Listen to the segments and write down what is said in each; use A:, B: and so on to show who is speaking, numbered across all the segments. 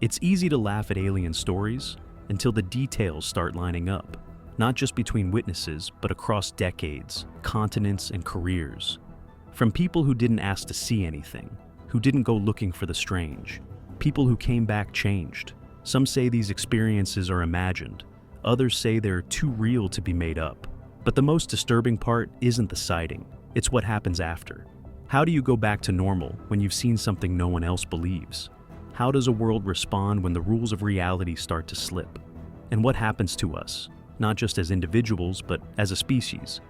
A: It's easy to laugh at alien stories until the details start lining up, not just between witnesses, but across decades, continents, and careers. From people who didn't ask to see anything, who didn't go looking for the strange, people who came back changed. Some say these experiences are imagined, others say they're too real to be made up. But the most disturbing part isn't the sighting, it's what happens after. How do you go back to normal when you've seen something no one else believes? How does a world respond when the rules of reality start to slip? And what happens to us, not just as individuals, but as a species,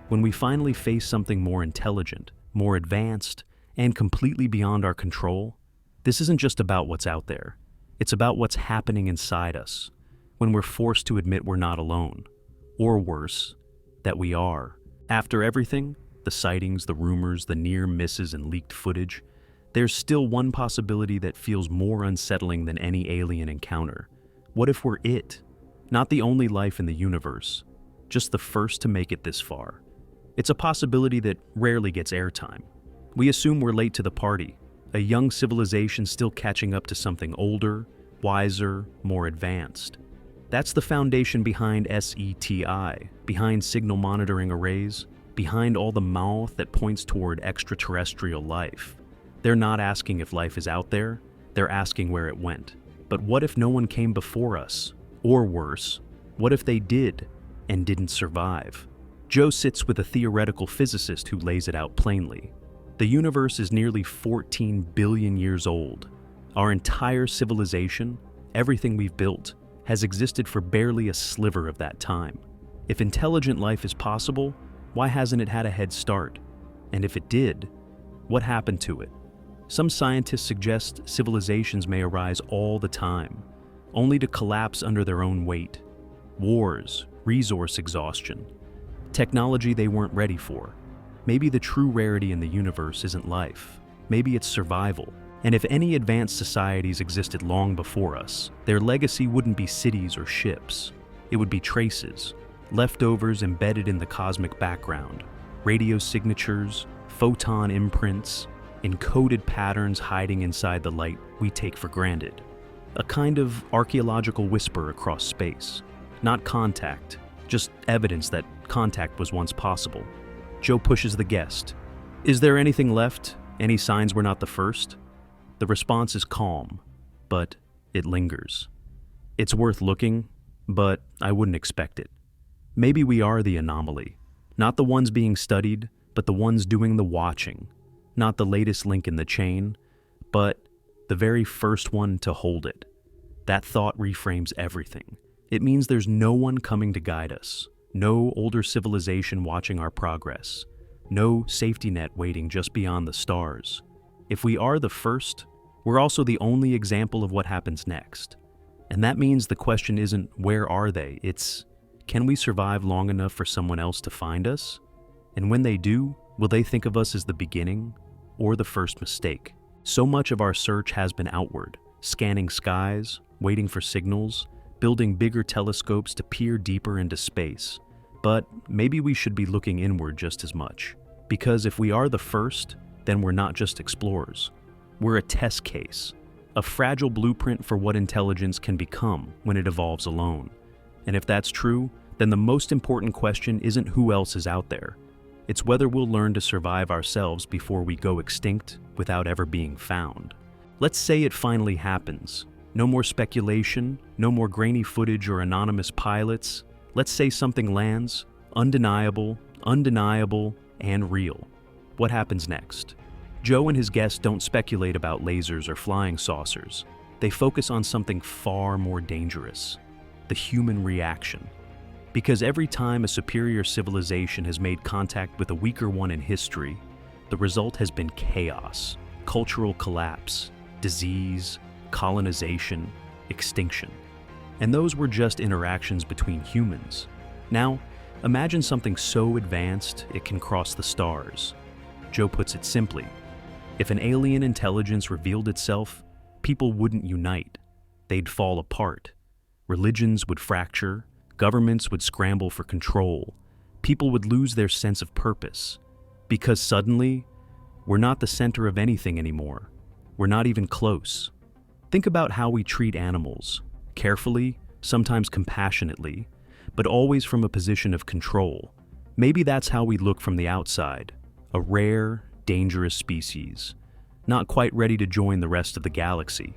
A: when we finally face something more intelligent, more advanced, and completely beyond our control? This isn't just about what's out there. It's about what's happening inside us, when we're forced to admit we're not alone, or worse, that we are. After everything, the sightings, the rumors, the near misses, and leaked footage, there's still one possibility that feels more unsettling than any alien encounter. What if we're it? Not the only life in the universe, just the first to make it this far. It's a possibility that rarely gets airtime. We assume we're late to the party, a young civilization still catching up to something older, wiser, more advanced. That's the foundation behind SETI, behind signal monitoring arrays, behind all the math that points toward extraterrestrial life. They're not asking if life is out there, they're asking where it went. But what if no one came before us? Or worse, what if they did and didn't survive? Joe sits with a theoretical physicist who lays it out plainly. The universe is nearly 14 billion years old. Our entire civilization, everything we've built, has existed for barely a sliver of that time. If intelligent life is possible, why hasn't it had a head start? And if it did, what happened to it? Some scientists suggest civilizations may arise all the time, only to collapse under their own weight. Wars, resource exhaustion, technology they weren't ready for. Maybe the true rarity in the universe isn't life. Maybe it's survival. And if any advanced societies existed long before us, their legacy wouldn't be cities or ships. It would be traces, leftovers embedded in the cosmic background, radio signatures, photon imprints, encoded patterns hiding inside the light we take for granted. A kind of archaeological whisper across space. Not contact, just evidence that contact was once possible. Joe pushes the guest. Is there anything left? Any signs we're not the first? The response is calm, but it lingers. It's worth looking, but I wouldn't expect it. Maybe we are the anomaly. Not the ones being studied, but the ones doing the watching. Not the latest link in the chain, but the very first one to hold it. That thought reframes everything. It means there's no one coming to guide us. No older civilization watching our progress. No safety net waiting just beyond the stars. If we are the first, we're also the only example of what happens next. And that means the question isn't where are they, it's can we survive long enough for someone else to find us? And when they do, will they think of us as the beginning or the first mistake? So much of our search has been outward, scanning skies, waiting for signals, building bigger telescopes to peer deeper into space. But maybe we should be looking inward just as much. Because if we are the first, then we're not just explorers. We're a test case, a fragile blueprint for what intelligence can become when it evolves alone. And if that's true, then the most important question isn't who else is out there. It's whether we'll learn to survive ourselves before we go extinct without ever being found. Let's say it finally happens. No more speculation, no more grainy footage or anonymous pilots. Let's say something lands, undeniable, and real. What happens next? Joe and his guests don't speculate about lasers or flying saucers. They focus on something far more dangerous: the human reaction. Because every time a superior civilization has made contact with a weaker one in history, the result has been chaos, cultural collapse, disease, colonization, extinction. And those were just interactions between humans. Now, imagine something so advanced it can cross the stars. Joe puts it simply: if an alien intelligence revealed itself, people wouldn't unite. They'd fall apart. Religions would fracture, governments would scramble for control, people would lose their sense of purpose. Because suddenly, we're not the center of anything anymore. We're not even close. Think about how we treat animals, carefully, sometimes compassionately, but always from a position of control. Maybe that's how we look from the outside, a rare, dangerous species, not quite ready to join the rest of the galaxy.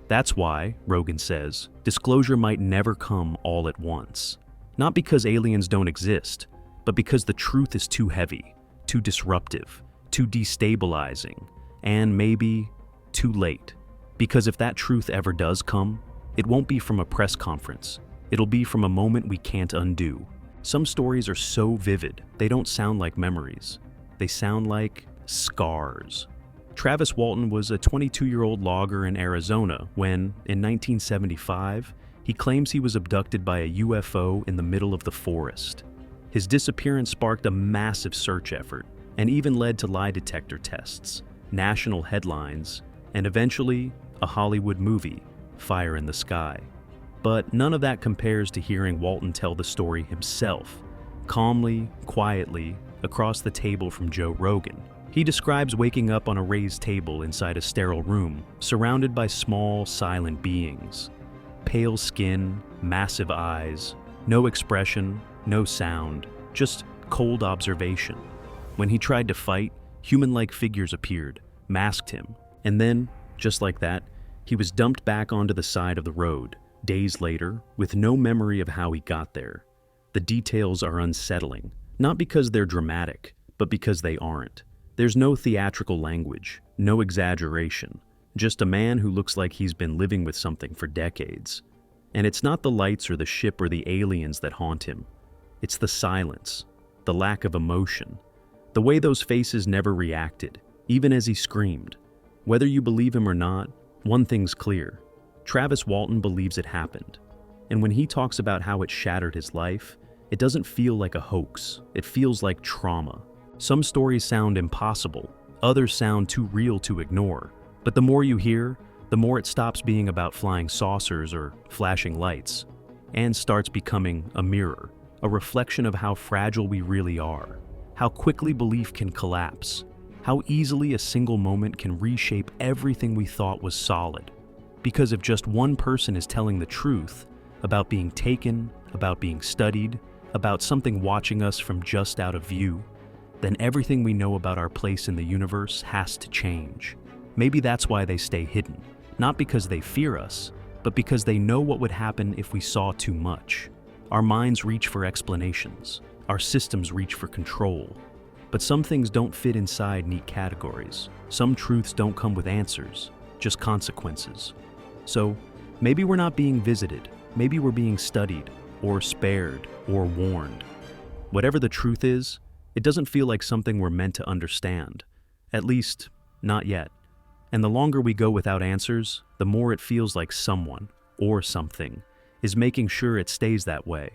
A: That's why, Rogan says, disclosure might never come all at once. Not because aliens don't exist, but because the truth is too heavy, too disruptive, too destabilizing, and maybe too late. Because if that truth ever does come, it won't be from a press conference. It'll be from a moment we can't undo. Some stories are so vivid, they don't sound like memories. They sound like scars. Travis Walton was a 22-year-old logger in Arizona when, in 1975, he claims he was abducted by a UFO in the middle of the forest. His disappearance sparked a massive search effort and even led to lie detector tests, national headlines, and eventually a Hollywood movie, Fire in the Sky. But none of that compares to hearing Walton tell the story himself, calmly, quietly, across the table from Joe Rogan. He describes waking up on a raised table inside a sterile room, surrounded by small, silent beings. Pale skin, massive eyes, no expression, no sound, just cold observation. When he tried to fight, human-like figures appeared, masked him, and then, just like that, he was dumped back onto the side of the road, days later, with no memory of how he got there. The details are unsettling, not because they're dramatic, but because they aren't. There's no theatrical language, no exaggeration, just a man who looks like he's been living with something for decades. And it's not the lights or the ship or the aliens that haunt him. It's the silence, the lack of emotion, the way those faces never reacted, even as he screamed. Whether you believe him or not, one thing's clear. Travis Walton believes it happened. And when he talks about how it shattered his life, it doesn't feel like a hoax. It feels like trauma. Some stories sound impossible, others sound too real to ignore. But the more you hear, the more it stops being about flying saucers or flashing lights, and starts becoming a mirror, a reflection of how fragile we really are, how quickly belief can collapse, how easily a single moment can reshape everything we thought was solid. Because if just one person is telling the truth about being taken, about being studied, about something watching us from just out of view, then everything we know about our place in the universe has to change. Maybe that's why they stay hidden, not because they fear us, but because they know what would happen if we saw too much. Our minds reach for explanations, our systems reach for control. But some things don't fit inside neat categories. Some truths don't come with answers, just consequences. So, maybe we're not being visited, maybe we're being studied, or spared, or warned. Whatever the truth is, it doesn't feel like something we're meant to understand. At least, not yet. And the longer we go without answers, the more it feels like someone, or something, is making sure it stays that way.